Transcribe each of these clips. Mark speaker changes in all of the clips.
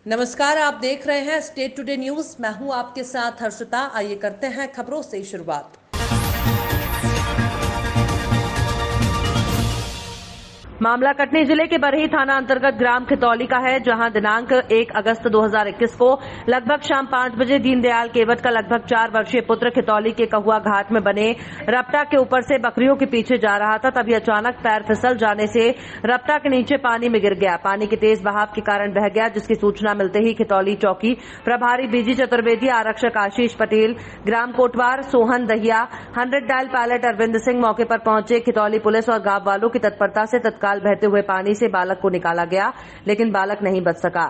Speaker 1: नमस्कार, आप देख रहे हैं स्टेट टुडे न्यूज। मैं हूं आपके साथ हर्षिता। आइए करते हैं खबरों से शुरुआत। मामला कटनी जिले के बरही थाना अंतर्गत ग्राम खितौली का है, जहां दिनांक 1 अगस्त 2021 को लगभग शाम 5 बजे दीनदयाल केवट का लगभग 4 वर्षीय पुत्र खितौली के कहुआ घाट में बने रपटा के ऊपर से बकरियों के पीछे जा रहा था। तभी अचानक पैर फिसल जाने से रपटा के नीचे पानी में गिर गया। पानी के तेज बहाव के कारण बह गया, जिसकी सूचना मिलते ही खितौली चौकी प्रभारी बीजी चतुर्वेदी, आरक्षक आशीष पटेल, ग्राम कोटवार सोहन दहिया, 100 डायल पायलट अरविंद सिंह मौके पर पहुंचे। खितौली पुलिस और गांव वालों की तत्परता से तत्काल बहते हुए पानी से बालक को निकाला गया, लेकिन बालक नहीं बच सका।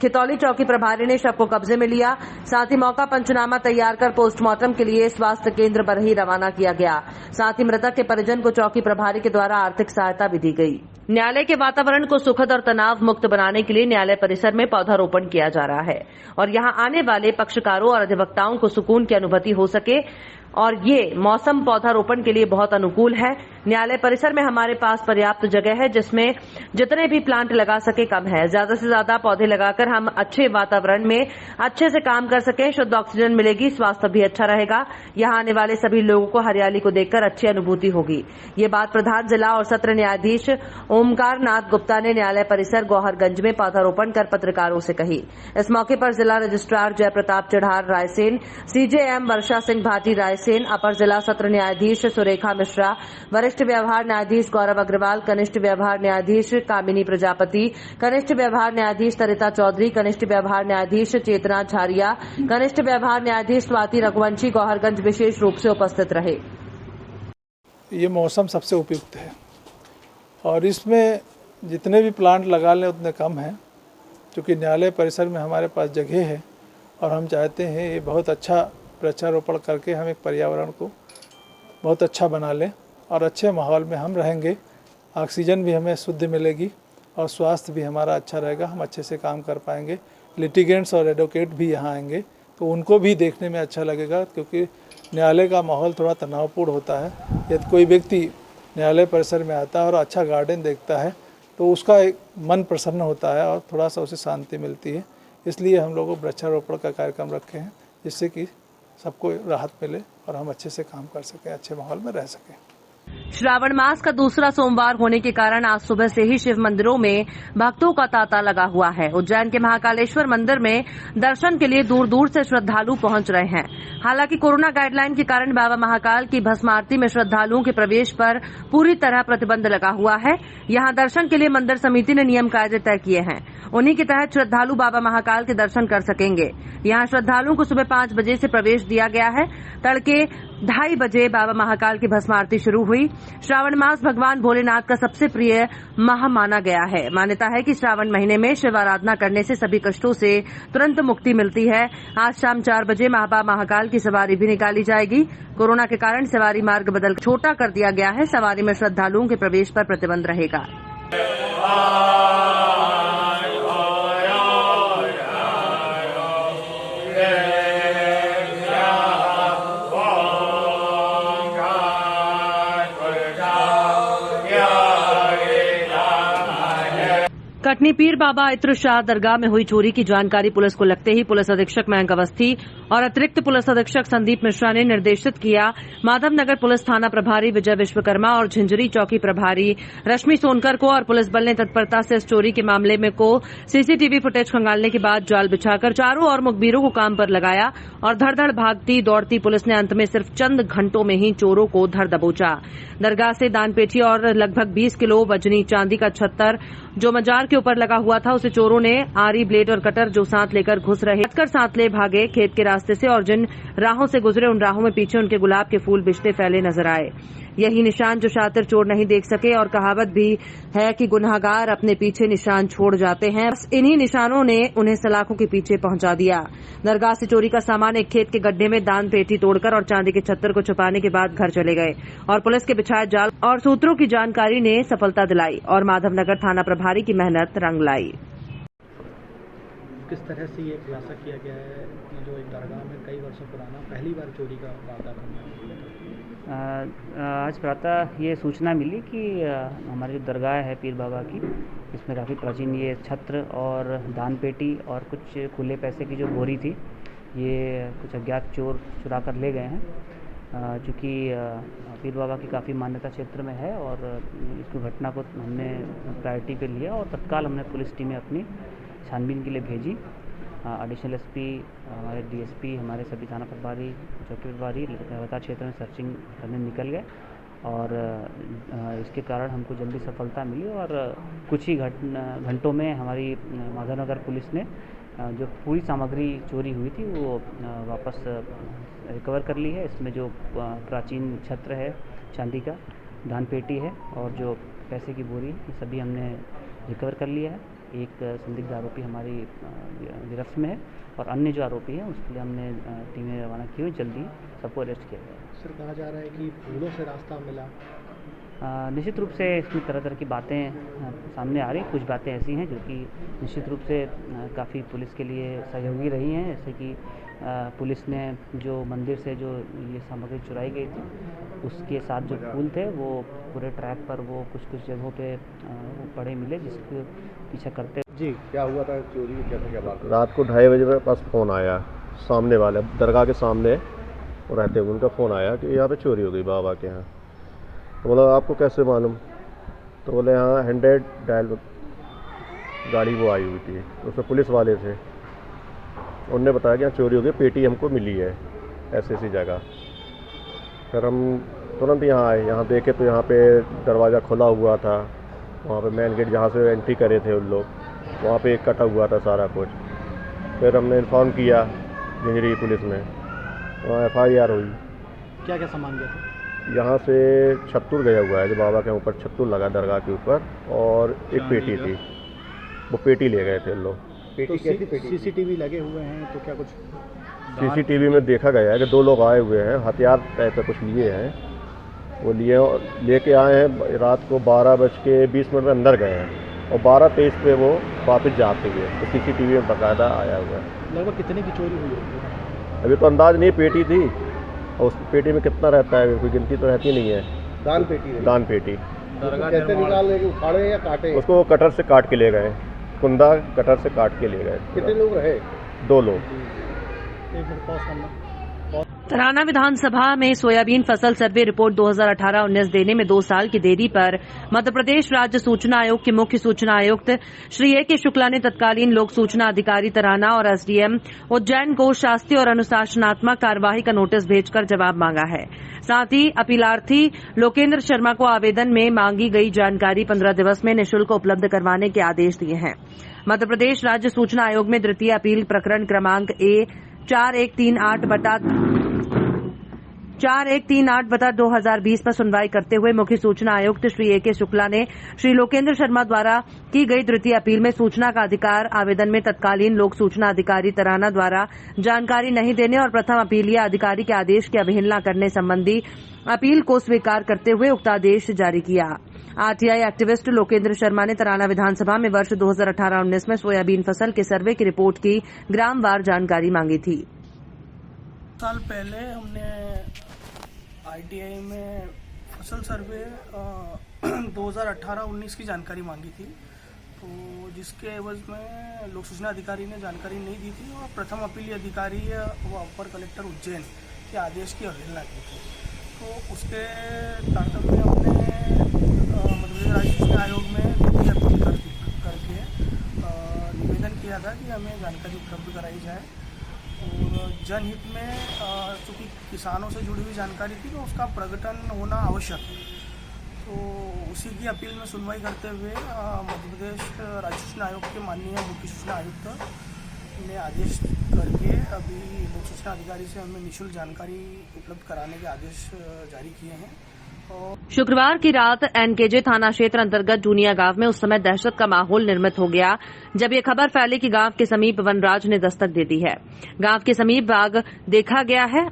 Speaker 1: खितौली चौकी प्रभारी ने शव को कब्जे में लिया। साथ ही मौका पंचनामा तैयार कर पोस्टमार्टम के लिए स्वास्थ्य केंद्र बरही रवाना किया गया। साथ ही मृतक के परिजन को चौकी प्रभारी के द्वारा आर्थिक सहायता भी दी गई। न्यायालय के वातावरण को सुखद और तनाव मुक्त बनाने के लिए न्यायालय परिसर में पौधारोपण किया जा रहा है और यहां आने वाले पक्षकारों और अधिवक्ताओं को सुकून की अनुभूति हो सके, और ये मौसम पौधारोपण के लिए बहुत अनुकूल है। न्यायालय परिसर में हमारे पास पर्याप्त जगह है, जिसमें जितने भी प्लांट लगा सके कम है। ज्यादा से ज्यादा पौधे लगाकर हम अच्छे वातावरण में अच्छे से काम कर सकें, शुद्ध ऑक्सीजन मिलेगी, स्वास्थ्य भी अच्छा रहेगा। यहाँ आने वाले सभी लोगों को हरियाली को देखकर अच्छी अनुभूति होगी। ये बात प्रधान जिला और सत्र न्यायाधीश ओमकार नाथ गुप्ता ने न्यायालय परिसर गौहरगंज में पौधारोपण कर पत्रकारों से कही। इस मौके पर जिला रजिस्ट्रार जय प्रताप चढ़ार रायसेन, सीजेएम वर्षा सिंह भाटी रायसेन, अपर जिला सत्र न्यायाधीश सुरेखा मिश्रा, वरिष्ठ व्यवहार न्यायाधीश गौरव अग्रवाल, कनिष्ठ व्यवहार न्यायाधीश कामिनी प्रजापति, कनिष्ठ व्यवहार न्यायाधीश सरिता चौधरी, कनिष्ठ व्यवहार न्यायाधीश चेतना झारिया, कनिष्ठ व्यवहार न्यायाधीश स्वाति रघुवंशी गौहरगंज विशेष रूप से उपस्थित रहे।
Speaker 2: ये मौसम सबसे उपयुक्त है और इसमें जितने भी प्लांट लगा लें उतने कम हैं, क्योंकि न्यायालय परिसर में हमारे पास जगह है और हम चाहते हैं ये बहुत अच्छा वृक्षारोपण करके हम एक पर्यावरण को बहुत अच्छा बना लें और अच्छे माहौल में हम रहेंगे। ऑक्सीजन भी हमें शुद्ध मिलेगी और स्वास्थ्य भी हमारा अच्छा रहेगा, हम अच्छे से काम कर पाएंगे। लिटिगेंट्स और एडवोकेट भी यहाँ आएंगे तो उनको भी देखने में अच्छा लगेगा, क्योंकि न्यायालय का माहौल थोड़ा तनावपूर्ण होता है। यदि कोई व्यक्ति न्यायालय परिसर में आता है और अच्छा गार्डन देखता है तो उसका एक मन प्रसन्न होता है और थोड़ा सा उसे शांति मिलती है। इसलिए हम लोग वृक्षारोपण का कार्यक्रम रखे हैं, जिससे कि सबको राहत मिले और हम अच्छे से काम कर सकें, अच्छे माहौल में रह सकें।
Speaker 1: श्रावण मास का दूसरा सोमवार होने के कारण आज सुबह से ही शिव मंदिरों में भक्तों का तांता लगा हुआ है। उज्जैन के महाकालेश्वर मंदिर में दर्शन के लिए दूर दूर से श्रद्धालु पहुंच रहे हैं। हालांकि कोरोना गाइडलाइन के कारण बाबा महाकाल की भस्म आरती में श्रद्धालुओं के प्रवेश पर पूरी तरह प्रतिबंध लगा हुआ है। यहां दर्शन के लिए मंदिर समिति ने नियम कायदे तय किए हैं, उन्हीं के तहत श्रद्धालु बाबा महाकाल के दर्शन कर सकेंगे। यहां श्रद्धालुओं को सुबह 5 बजे से प्रवेश दिया गया है। तड़के 2:30 बजे बाबा महाकाल की भस्म आरती शुरू हुई। श्रावण मास भगवान भोलेनाथ का सबसे प्रिय माह माना गया है। मान्यता है कि श्रावण महीने में शिव आराधना करने से सभी कष्टों से तुरंत मुक्ति मिलती है। आज शाम 4 बजे बाबा महाकाल की सवारी भी निकाली जाएगी। कोरोना के कारण सवारी मार्ग बदल छोटा कर दिया गया है। सवारी में श्रद्धालुओं के प्रवेश पर प्रतिबंध रहेगा। कटनी पीर बाबा इत्र शाह दरगाह में हुई चोरी की जानकारी पुलिस को लगते ही पुलिस अधीक्षक मयंक अवस्थी और अतिरिक्त पुलिस अधीक्षक संदीप मिश्रा ने निर्देशित किया। माधवनगर पुलिस थाना प्रभारी विजय विश्वकर्मा और झिंझरी चौकी प्रभारी रश्मि सोनकर को और पुलिस बल ने तत्परता से इस चोरी के मामले में को सीसीटीवी फुटेज खंगालने के बाद जाल बिछाकर चारों और मुखबिरों को काम पर लगाया और धड़-धड़ भागती दौड़ती पुलिस ने अंत में सिर्फ चंद घंटों में ही चोरों को धर दबोचा। दरगाह से दानपेटी और लगभग 20 किलो वजनी चांदी का छत्तर जो मजार के ऊपर लगा हुआ था, उसे चोरों ने आरी, ब्लेड और कटर जो साथ लेकर घुस रहे साथ ले भागे खेत के रास्ते से, और जिन राहों से गुजरे उन राहों में पीछे उनके गुलाब के फूल बिछते फैले नजर आए। यही निशान जो शातिर चोर नहीं देख सके, और कहावत भी है कि गुनहगार अपने पीछे निशान छोड़ जाते हैं। बस इन्हीं निशानों ने उन्हें सलाखों के पीछे पहुंचा दिया। दरगाह से चोरी का सामान एक खेत के गड्ढे में दान पेटी तोड़कर और चांदी के छत्तर को छुपाने के बाद घर चले गए और पुलिस के बिछाए जाल और सूत्रों की जानकारी ने सफलता दिलाई और माधवनगर थाना प्रभारी की मेहनत रंग लाई।
Speaker 3: किस तरह से ये खुलासा किया गया है कि जो एक दरगाह में कई वर्षों पुराना पहली बार चोरी का वारदात हुआ?
Speaker 4: आज प्रातः ये सूचना मिली कि हमारी जो दरगाह है पीर बाबा की, इसमें काफ़ी प्राचीन ये छत्र और दान पेटी और कुछ खुले पैसे की जो बोरी थी, ये कुछ अज्ञात चोर चुरा कर ले गए हैं। चूँकि पीर बाबा की काफ़ी मान्यता क्षेत्र में है और इस घटना को हमने प्रायोरिटी पे लिया और तत्काल हमने पुलिस टीमें अपनी छानबीन के लिए भेजी। एडिशनल एसपी, हमारे डीएसपी, हमारे सभी थाना प्रभारी, चौकी प्रभारी लगातार क्षेत्र में सर्चिंग करने निकल गए और इसके कारण हमको जल्दी सफलता मिली और कुछ ही घंटों में हमारी माधवनगर पुलिस ने जो पूरी सामग्री चोरी हुई थी वो वापस रिकवर कर ली है। इसमें जो प्राचीन छत्र है चांदी का, दान पेटी है और जो पैसे की बोरी है, ये सभी हमने रिकवर कर लिया है। एक संदिग्ध आरोपी हमारी गिरफ्त में है और अन्य जो आरोपी हैं उसके लिए हमने टीमें रवाना की हुई, जल्दी सबको अरेस्ट किया गया।
Speaker 3: सर, कहा जा रहा है कि फूलों से रास्ता मिला।
Speaker 4: निश्चित रूप से इसमें तरह तरह की बातें सामने आ रही। कुछ बातें ऐसी हैं जो कि निश्चित रूप से काफ़ी पुलिस के लिए सहयोगी रही हैं, जैसे कि पुलिस ने जो मंदिर से जो ये सामग्री चुराई गई थी उसके साथ जो फूल थे वो पूरे ट्रैक पर वो कुछ जगहों पे वो पड़े मिले, जिसके पीछा करते।
Speaker 3: जी, क्या हुआ था चोरी की, क्या बात?
Speaker 5: रात को 2:30 बजे मेरे पास फ़ोन आया, सामने वाले दरगाह के सामने रहते हुए उनका फ़ोन आया कि यहाँ पे चोरी हो गई बाबा के यहाँ। तो बोला आपको कैसे मालूम? तो बोले यहाँ 100 डायल गाड़ी वो आई हुई थी, उसमें पुलिस वाले थे। उनने बताया कि यहाँ चोरी हो गई, पेटी हमको मिली है ऐसी जगह। फिर हम तुरंत यहाँ आए, यहाँ देखे तो यहाँ पे दरवाज़ा खुला हुआ था, वहाँ पे मेन गेट जहाँ से एंट्री करे थे उन लोग, वहाँ पे कटा हुआ था सारा कुछ। फिर हमने इन्फॉर्म किया झिंझरी पुलिस में, वहाँ FIR हुई।
Speaker 3: क्या क्या सामान गया था?
Speaker 5: यहाँ से छत्तूर गया हुआ है, जो बाबा के ऊपर छत्तूर लगा दरगाह के ऊपर, और एक पेटी थी, वो पेटी ले गए थे लोग।
Speaker 3: पेटी कैसी पेटी? CCTV लगे हुए हैं तो क्या कुछ?
Speaker 5: CCTV में देखा गया है कि 2 लोग आए हुए हैं, हथियार टाइप का कुछ लिए हैं, वो लेके आए हैं। रात को 12:20 में अंदर गए हैं और 12:23 पे वो वापस जाते हुए, तो CCTV में बाकायदा आया हुआ है।
Speaker 3: लगभग कितने की चोरी हुई है?
Speaker 5: अभी तो अंदाज नहीं, पेटी थी और उस पेटी में कितना रहता है कोई गिनती तो रहती नहीं है।
Speaker 3: दान पेटी?
Speaker 5: दान पेटी।
Speaker 3: कैसे निकाल रहे, उखाड़े या काटे?
Speaker 5: उसको कटर से काट के ले गए, कुंदा कटर से काट के ले गए।
Speaker 3: कितने लोग रहे?
Speaker 5: 2 लोग।
Speaker 3: एक मिनट पॉज करना।
Speaker 1: तराना विधानसभा में सोयाबीन फसल सर्वे रिपोर्ट 2018-19 देने में 2 साल की देरी पर मध्य प्रदेश राज्य सूचना आयोग के मुख्य सूचना आयुक्त श्री A.K. शुक्ला ने तत्कालीन लोक सूचना अधिकारी तराना और SDM उज्जैन को शास्त्रीय और अनुशासनात्मक कार्यवाही का नोटिस भेजकर जवाब मांगा है। साथ ही अपीलार्थी लोकेंद्र शर्मा को आवेदन में मांगी गई जानकारी 15 दिवस में निःशुल्क उपलब्ध करवाने के आदेश दिए हैं। मध्य प्रदेश राज्य सूचना आयोग में द्वितीय अपील प्रकरण क्रमांक A4138/2020 पर सुनवाई करते हुए मुख्य सूचना आयुक्त श्री A.K. शुक्ला ने श्री लोकेंद्र शर्मा द्वारा की गई द्वितीय अपील में सूचना का अधिकार आवेदन में तत्कालीन लोक सूचना अधिकारी तराना द्वारा जानकारी नहीं देने और प्रथम अपीलीय अधिकारी के आदेश की अवहेलना करने संबंधी अपील को स्वीकार करते हुए उक्त आदेश जारी किया। RTI एक्टिविस्ट लोकेंद्र शर्मा ने तराना विधानसभा में वर्ष 2018-19 में सोयाबीन फसल के सर्वे की रिपोर्ट की ग्रामवार जानकारी मांगी थी।
Speaker 6: साल पहले हमने ITI में फसल सर्वे 2018-19 की जानकारी मांगी थी, तो जिसके एवज में लोक सूचना अधिकारी ने जानकारी नहीं दी थी और प्रथम अपीलीय अधिकारी व अपर कलेक्टर उज्जैन के आदेश की अवहेलना की थी। तो उसके तारतम्य में हमने मध्य प्रदेश राज्य सूचना आयोग में द्वितीय अपील करके निवेदन किया था कि हमें जानकारी उपलब्ध कराई जाए और जनहित में चूँकि किसानों से जुड़ी हुई जानकारी थी तो उसका प्रकटन होना आवश्यक है। तो उसी की अपील में सुनवाई करते हुए मध्य प्रदेश राज्य सूचना आयोग के माननीय मुख्य सूचना आयुक्त ने आदेश करके अभी लोक सूचना अधिकारी से हमें निःशुल्क जानकारी उपलब्ध कराने के आदेश जारी किए हैं।
Speaker 1: शुक्रवार की रात NKJ थाना क्षेत्र अंतर्गत जूनिया गांव में उस समय दहशत का माहौल निर्मित हो गया जब ये खबर फैली कि गांव के समीप वनराज ने दस्तक दे दी है। गांव के समीप बाघ देखा गया है।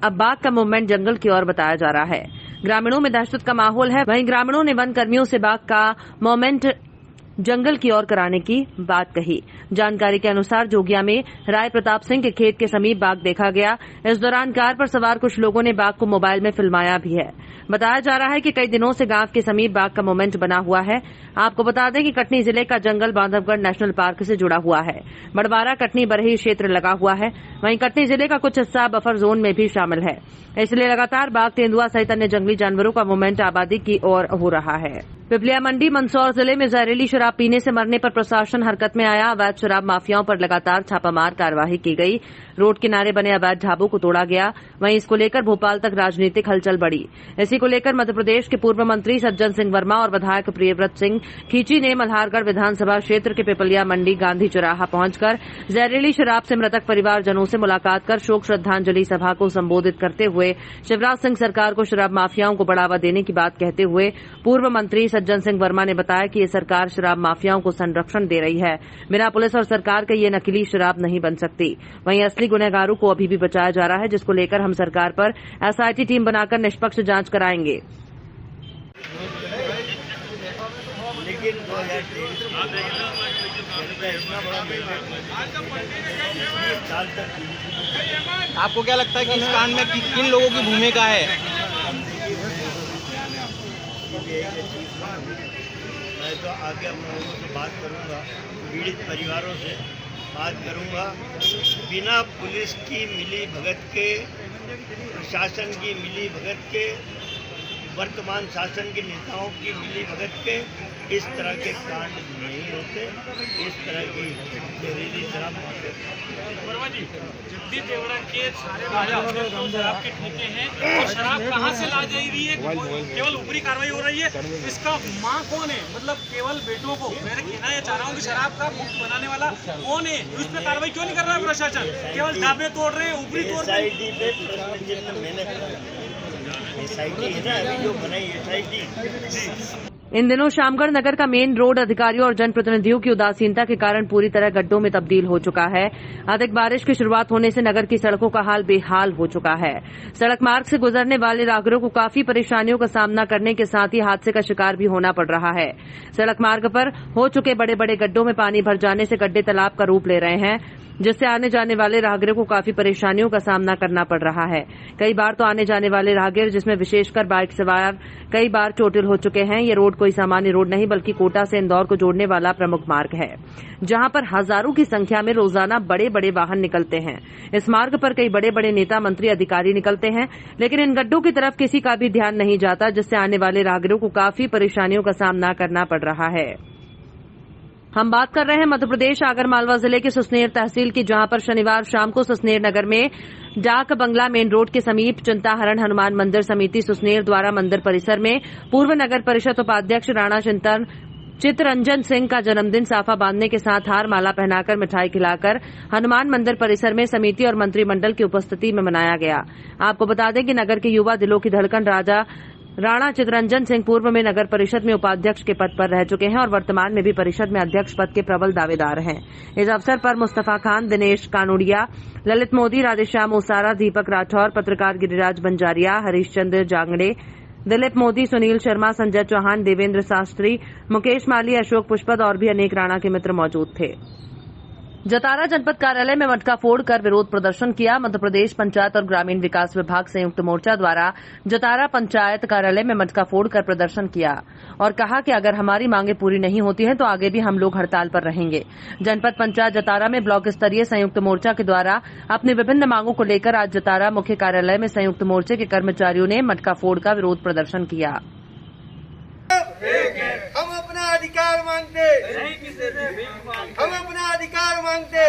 Speaker 1: अब बाघ का मूवमेंट जंगल की ओर बताया जा रहा है। ग्रामीणों में दहशत का माहौल है। वहीं ग्रामीणों ने वन कर्मियों से बाघ का मूवमेंट जंगल की ओर कराने की बात कही। जानकारी के अनुसार जोगिया में राय प्रताप सिंह के खेत के समीप बाघ देखा गया। इस दौरान कार पर सवार कुछ लोगों ने बाघ को मोबाइल में फिल्माया भी है। बताया जा रहा है कि कई दिनों से गांव के समीप बाघ का मोमेंट बना हुआ है। आपको बता दें कि कटनी जिले का जंगल बांधवगढ़ नेशनल पार्क से जुड़ा हुआ है। बड़वारा कटनी बरही क्षेत्र लगा हुआ है। वहीं कटनी जिले का कुछ हिस्सा बफर जोन में भी शामिल है, इसलिए लगातार बाघ, तेंदुआ सहित अन्य जंगली जानवरों का मूवमेंट आबादी की ओर हो रहा है। पिपलिया मंडी मंदसौर जिले में जहरीली शराब पीने से मरने पर प्रशासन हरकत में आया। अवैध शराब माफियाओं पर लगातार छापामार कार्रवाई की गई। रोड किनारे बने अवैध ढाबों को तोड़ा गया। वहीं इसको लेकर भोपाल तक राजनीतिक हलचल बढ़ी। इसी को लेकर मध्यप्रदेश के पूर्व मंत्री सज्जन सिंह वर्मा और विधायक प्रियव्रत सिंह खींची ने मल्हारगढ़ विधानसभा क्षेत्र के पिपलिया मंडी गांधी चौराहा पहुंचकर जहरीली शराब से मृतक परिवारजनों से मुलाकात कर शोक श्रद्धांजलि सभा को संबोधित करते हुए शिवराज सिंह सरकार को शराब माफियाओं को बढ़ावा देने की बात कहते हुए पूर्व मंत्री सज्जन सिंह वर्मा ने बताया कि ये सरकार शराब माफियाओं को संरक्षण दे रही है। बिना पुलिस और सरकार के ये नकली शराब नहीं बन सकती। वहीं असली गुनहगारों को अभी भी बचाया जा रहा है, जिसको लेकर हम सरकार पर एसआईटी टीम बनाकर निष्पक्ष जांच कराएंगे।
Speaker 7: आपको क्या लगता है कि इस कांड में किन लोगों की भूमिका है?
Speaker 8: मैं तो आगे हम लोगों से बात करूंगा, पीड़ित परिवारों से बात करूंगा। बिना पुलिस की मिली भगत के, प्रशासन की मिली भगत के, वर्तमान शासन के नेताओं की मिली भगत के इस तरह के कांड नहीं होते। इस तरह की जहरीली शराब
Speaker 9: जगदीश देवड़ा के सारे शराब के ठेके हैं और शराब कहाँ से ला जा रही है? केवल ऊपरी कार्रवाई हो रही है। इसका माँ कौन है? मतलब केवल बेटों को मैं कहना चाह रहा हूँ कि शराब का मुक्त बनाने वाला कौन है? इस पर कार्रवाई क्यों नहीं कर रहा है प्रशासन? केवल ढाबे तोड़ रहे हैं, ऊपरी तोड़ रहे हैं।
Speaker 8: एसआईटी है ना, अभी जो बनाई एसआईटी।
Speaker 1: इन दिनों शामगढ़ नगर का मेन रोड अधिकारियों और जनप्रतिनिधियों की उदासीनता के कारण पूरी तरह गड्ढों में तब्दील हो चुका है। अधिक बारिश की शुरुआत होने से नगर की सड़कों का हाल बेहाल हो चुका है। सड़क मार्ग से गुजरने वाले राहगीरों को काफी परेशानियों का सामना करने के साथ ही हादसे का शिकार भी होना पड़ रहा है। सड़क मार्ग पर हो चुके बड़े बड़े गड्ढों में पानी भर जाने से गड्ढे तालाब का रूप ले रहे हैं, जिससे आने जाने वाले राहगीरों को काफी परेशानियों का सामना करना पड़ रहा है। कई बार तो आने जाने वाले राहगीर, जिसमें विशेषकर बाइक सवार, कई बार चोटिल हो चुके हैं। ये रोड कोई सामान्य रोड नहीं बल्कि कोटा से इंदौर को जोड़ने वाला प्रमुख मार्ग है, जहां पर हजारों की संख्या में रोजाना बड़े बड़े वाहन निकलते हैं। इस मार्ग पर कई बड़े बड़े नेता, मंत्री, अधिकारी निकलते हैं, लेकिन इन गड्ढों की तरफ किसी का भी ध्यान नहीं जाता, जिससे आने वाले राहगीरों को काफी परेशानियों का सामना करना पड़ रहा है। हम बात कर रहे हैं मध्यप्रदेश आगरमालवा जिले के सुसनेर तहसील की, जहां पर शनिवार शाम को सुसनेर नगर में डाक बंगला मेन रोड के समीप चिंताहरण हनुमान मंदिर समिति सुसनेर द्वारा मंदिर परिसर में पूर्व नगर परिषद उपाध्यक्ष राणा चित्तरंजन सिंह का जन्मदिन साफा बांधने के साथ हार माला पहनाकर मिठाई खिलाकर हनुमान मंदिर परिसर में समिति और मंत्रिमंडल की उपस्थिति में मनाया गया। आपको बता दें कि नगर के युवा दिलों की धड़कन राजा राणा चित्तरंजन सिंह पूर्व में नगर परिषद में उपाध्यक्ष के पद पर रह चुके हैं और वर्तमान में भी परिषद में अध्यक्ष पद के प्रबल दावेदार हैं। इस अवसर पर मुस्तफा खान, दिनेश कानोडिया, ललित मोदी, राधेश्याम ओसारा, दीपक राठौर, पत्रकार गिरिराज बंजारिया, हरीशचंद्र जांगड़े, दिलीप मोदी, सुनील शर्मा, संजय चौहान, देवेंद्र शास्त्री, मुकेश माली, अशोक पुष्पद और भी अनेक राणा के मित्र मौजूद थे। जतारा जनपद कार्यालय में मटका फोड़कर विरोध प्रदर्शन किया। मध्यप्रदेश पंचायत और ग्रामीण विकास विभाग संयुक्त मोर्चा द्वारा जतारा पंचायत कार्यालय में मटका फोड़कर प्रदर्शन किया और कहा कि अगर हमारी मांगे पूरी नहीं होती हैं तो आगे भी हम लोग हड़ताल पर रहेंगे। जनपद पंचायत जतारा में ब्लॉक स्तरीय संयुक्त मोर्चा के द्वारा अपनी विभिन्न मांगों को लेकर आज जतारा मुख्य कार्यालय में संयुक्त मोर्चे के कर्मचारियों ने मटका फोड़ का विरोध प्रदर्शन किया।
Speaker 10: हम अपना अधिकार मांगते, हम अपना अधिकार मांगते।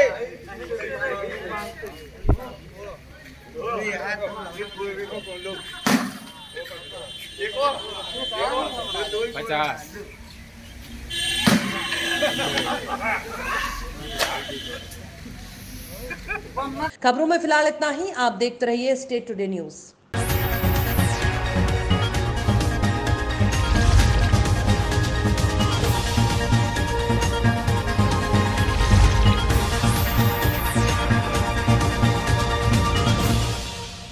Speaker 1: खबरों में फिलहाल इतना ही। आप देखते रहिए स्टेट टुडे न्यूज।